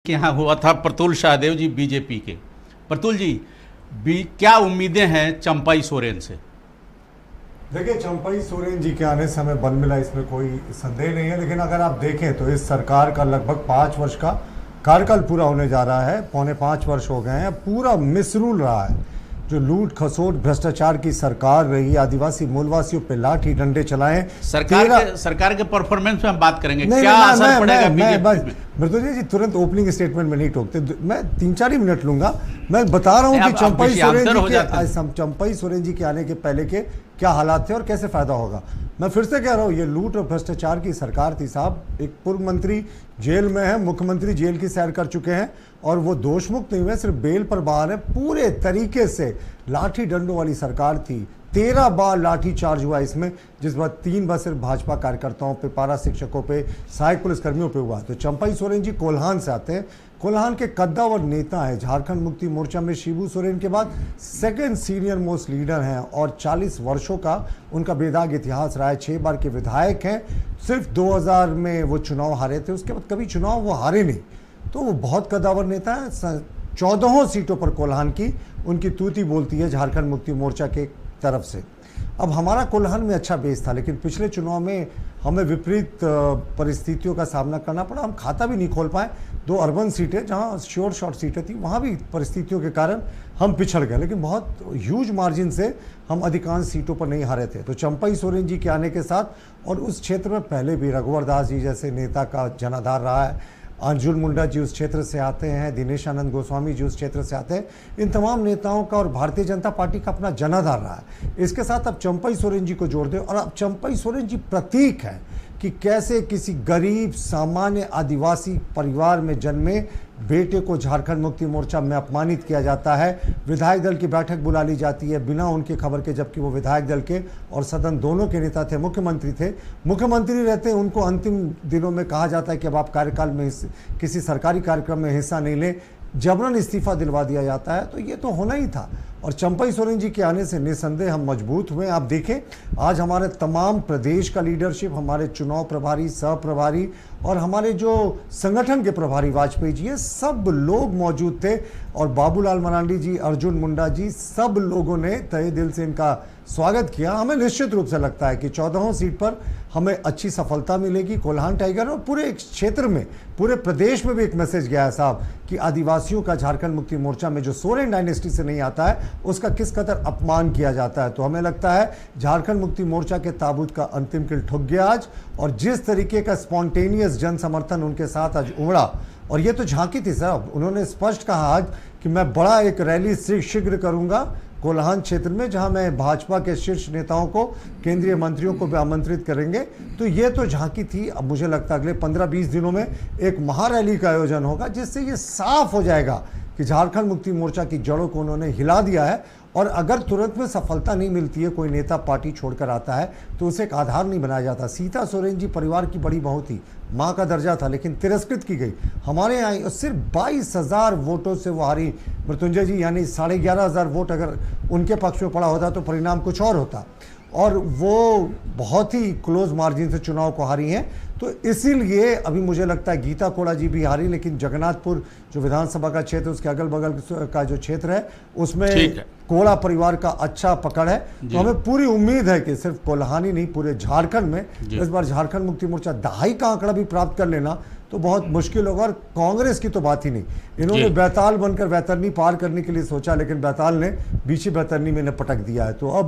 के यहाँ हुआ था प्रतुल शाहदेव जी बीजेपी के। प्रतुल जी, क्या उम्मीदें हैं चंपाई सोरेन से? देखिए, चंपाई सोरेन जी के आने से हमें बल मिला, इसमें कोई संदेह नहीं है। लेकिन अगर आप देखें तो इस सरकार का लगभग 5 वर्ष का कार्यकाल पूरा होने जा रहा है, 4.25 वर्ष हो गए हैं। पूरा मिसरूल रहा है। जो लूट खसोट भ्रष्टाचार की सरकार रही, आदिवासी मूलवासियों पे लाठी डंडे चलाए। सरकार के परफॉर्मेंस में हम बात करेंगे, क्या असर पड़ेगा बीजेपी? मृत्युंजय जी तुरंत ओपनिंग स्टेटमेंट में नहीं टोकते, मैं 3-4 ही मिनट लूंगा। मैं बता रहा हूं कि चंपाई सोरेन जी के आने के पहले के क्या हालात थे और कैसे फायदा होगा। मैं फिर से कह रहा हूं, ये लूट और भ्रष्टाचार की सरकार थी साहब। एक पूर्व मंत्री जेल में है, मुख्यमंत्री जेल की सैर कर चुके हैं और वो दोष मुक्त नहीं हुए, सिर्फ बेल पर बाहर है। पूरे तरीके से लाठी डंडों वाली सरकार थी। 13 बार लाठी चार्ज हुआ इसमें, जिस बार 3 बार सिर्फ भाजपा कार्यकर्ताओं पे, पारा शिक्षकों पे, सहायक पुलिसकर्मियों पे हुआ। तो चंपाई सोरेन जी कोल्हान से आते हैं। कोल्हान के कद्दावर नेता है, झारखंड मुक्ति मोर्चा में शिबू सोरेन के बाद सेकंड सीनियर मोस्ट लीडर हैं और 40 वर्षों का उनका बेदाग इतिहास रहा है। 6 बार के विधायक हैं। सिर्फ 2000 में वो चुनाव हारे थे, उसके बाद कभी चुनाव वो हारे नहीं। तो वो बहुत कद्दावर नेता है। 14 सीटों पर कोल्हान की उनकी तूती बोलती है झारखंड मुक्ति मोर्चा के तरफ से। अब हमारा कोल्हान में अच्छा बेस था, लेकिन पिछले चुनाव में हमें विपरीत परिस्थितियों का सामना करना पड़ा। हम खाता भी नहीं खोल पाए। 2 अर्बन सीटें जहां श्योर शॉर्ट सीटें थी, वहां भी परिस्थितियों के कारण हम पिछड़ गए, लेकिन बहुत ह्यूज मार्जिन से हम अधिकांश सीटों पर नहीं हारे थे। तो चंपाई सोरेन जी के आने के साथ, और उस क्षेत्र में पहले भी रघुवर दास जी जैसे नेता का जनाधार रहा है, अर्जुन मुंडा जी उस क्षेत्र से आते हैं, दिनेश आनंद गोस्वामी जी उस क्षेत्र से आते हैं। इन तमाम नेताओं का और भारतीय जनता पार्टी का अपना जनाधार रहा है। इसके साथ अब चंपाई सोरेन जी को जोड़ दें, और अब चंपाई सोरेन जी प्रतीक है कि कैसे किसी गरीब सामान्य आदिवासी परिवार में जन्मे बेटे को झारखंड मुक्ति मोर्चा में अपमानित किया जाता है। विधायक दल की बैठक बुला ली जाती है बिना उनकी खबर के, जबकि वो विधायक दल के और सदन दोनों के नेता थे, मुख्यमंत्री थे। मुख्यमंत्री रहते उनको अंतिम दिनों में कहा जाता है कि अब आप कार्यकाल में किसी सरकारी कार्यक्रम में हिस्सा नहीं लें, जबरन इस्तीफा दिलवा दिया जाता है। तो ये तो होना ही था। और चंपाई सोरेन जी के आने से निस्संदेह हम मजबूत हुए। आप देखें, आज हमारे तमाम प्रदेश का लीडरशिप, हमारे चुनाव प्रभारी, सह प्रभारी और हमारे जो संगठन के प्रभारी वाजपेयी जी, ये सब लोग मौजूद थे। और बाबूलाल मरांडी जी, अर्जुन मुंडा जी, सब लोगों ने तहे दिल से इनका स्वागत किया। हमें निश्चित रूप से लगता है कि 14 सीट पर हमें अच्छी सफलता मिलेगी। कोल्हान टाइगर और पूरे क्षेत्र में, पूरे प्रदेश में भी एक मैसेज गया है साहब कि आदिवासियों का झारखंड मुक्ति मोर्चा में जो सोरेन डायनेस्टी से नहीं आता है, उसका किस कदर अपमान किया जाता है। तो हमें लगता है झारखंड मुक्ति मोर्चा के ताबूत का अंतिम किल ठुक गया आज। और जिस तरीके का स्पॉन्टेनियस जन समर्थन उनके साथ आज उमड़ा, और ये तो झांकी थी साहब। उन्होंने स्पष्ट कहा आज कि मैं बड़ा एक रैली शीघ्र करूंगा कोल्हान क्षेत्र में, जहां मैं भाजपा के शीर्ष नेताओं को, केंद्रीय मंत्रियों को भी आमंत्रित करेंगे। तो ये तो झांकी थी। अब मुझे लगता है अगले 15-20 दिनों में एक महारैली का आयोजन होगा, जिससे ये साफ हो जाएगा कि झारखंड मुक्ति मोर्चा की जड़ों को उन्होंने हिला दिया है। और अगर तुरंत में सफलता नहीं मिलती है, कोई नेता पार्टी छोड़कर आता है, तो उसे एक आधार नहीं बनाया जाता। सीता सोरेन जी परिवार की बड़ी बहू थी, माँ का दर्जा था, लेकिन तिरस्कृत की गई। हमारे यहाँ सिर्फ 22,000 वोटों से वो हारी मृत्युंजय जी, यानी 11,500 वोट अगर उनके पक्ष में पड़ा होता तो परिणाम कुछ और होता। और वो बहुत ही क्लोज मार्जिन से चुनाव को हारी हैं। तो इसीलिए अभी मुझे लगता है गीता कोड़ा जी भी हारी, लेकिन जगन्नाथपुर जो विधानसभा का क्षेत्र, उसके अगल बगल का जो क्षेत्र है, उसमें कोड़ा परिवार का अच्छा पकड़ है। तो हमें पूरी उम्मीद है कि सिर्फ कोल्हान ही नहीं, पूरे झारखंड में इस बार झारखंड मुक्ति मोर्चा 2.5 का आंकड़ा भी प्राप्त कर लेना तो बहुत मुश्किल होगा। और कांग्रेस की तो बात ही नहीं। इन्होंने बैताल बनकर बैतरनी पार करने के लिए सोचा, लेकिन बैताल ने बीची बैतरनी में पटक दिया है। तो अब